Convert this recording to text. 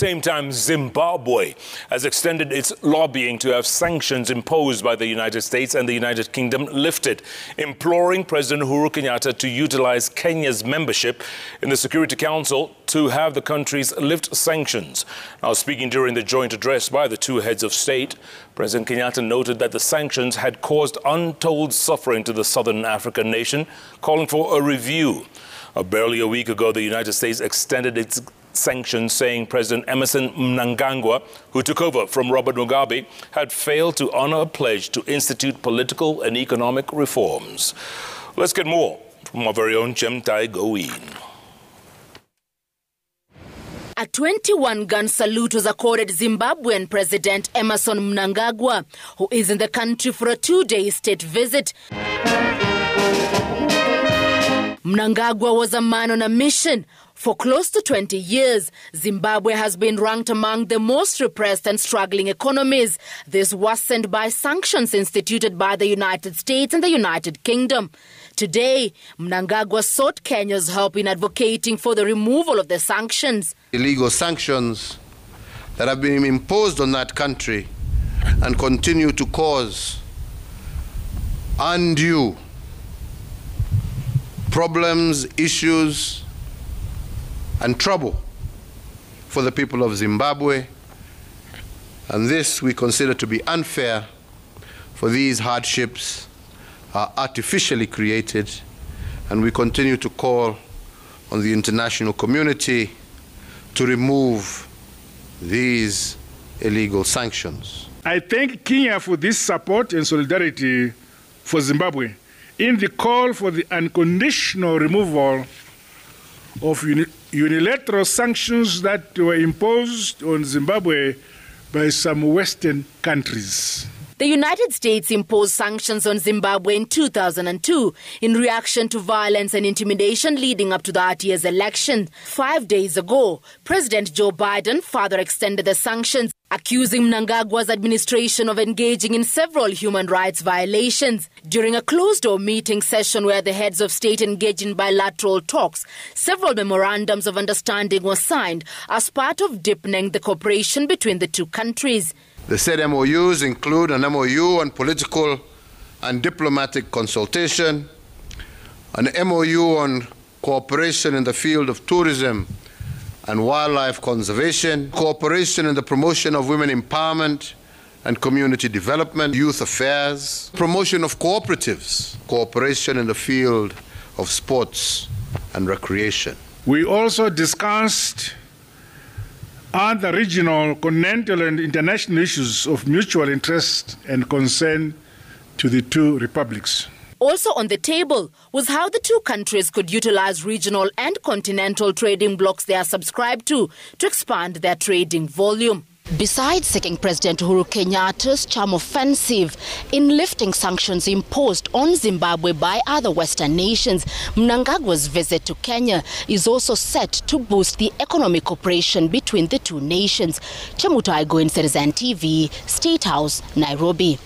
same time, Zimbabwe has extended its lobbying to have sanctions imposed by the United States and the United Kingdom lifted, imploring President Uhuru Kenyatta to utilize Kenya's membership in the Security Council to have the countries lift sanctions. Now, speaking during the joint address by the two heads of state, President Kenyatta noted that the sanctions had caused untold suffering to the southern African nation, calling for a review. Barely a week ago, the United States extended its sanctions, saying President Emmerson Mnangagwa, who took over from Robert Mugabe, had failed to honor a pledge to institute political and economic reforms. Let's get more from our very own Chemtai Gowin. A 21-gun salute was accorded Zimbabwean President Emmerson Mnangagwa, who is in the country for a two-day state visit. Mnangagwa was a man on a mission. For close to 20 years, Zimbabwe has been ranked among the most repressed and struggling economies. This worsened by sanctions instituted by the United States and the United Kingdom. Today, Mnangagwa sought Kenya's help in advocating for the removal of the sanctions. Illegal sanctions that have been imposed on that country and continue to cause undue problems, issues, and trouble for the people of Zimbabwe. And this we consider to be unfair, for these hardships are artificially created, and we continue to call on the international community to remove these illegal sanctions. I thank Kenya for this support and solidarity for Zimbabwe in the call for the unconditional removal of unilateral sanctions that were imposed on Zimbabwe by some Western countries. The United States imposed sanctions on Zimbabwe in 2002 in reaction to violence and intimidation leading up to that year's election. 5 days ago, President Joe Biden further extended the sanctions, accusing Mnangagwa's administration of engaging in several human rights violations. During a closed-door meeting session where the heads of state engaged in bilateral talks, several memorandums of understanding were signed as part of deepening the cooperation between the two countries. The said MOUs include an MOU on political and diplomatic consultation, an MOU on cooperation in the field of tourism and wildlife conservation, cooperation in the promotion of women empowerment and community development, youth affairs, promotion of cooperatives, cooperation in the field of sports and recreation. We also discussed other regional, continental and international issues of mutual interest and concern to the two republics. Also on the table was how the two countries could utilize regional and continental trading blocs they are subscribed to expand their trading volume. Besides seeking President Uhuru Kenyatta's charm offensive in lifting sanctions imposed on Zimbabwe by other Western nations, Mnangagwa's visit to Kenya is also set to boost the economic cooperation between the two nations. Chemtai Gowin, Citizen TV, State House, Nairobi.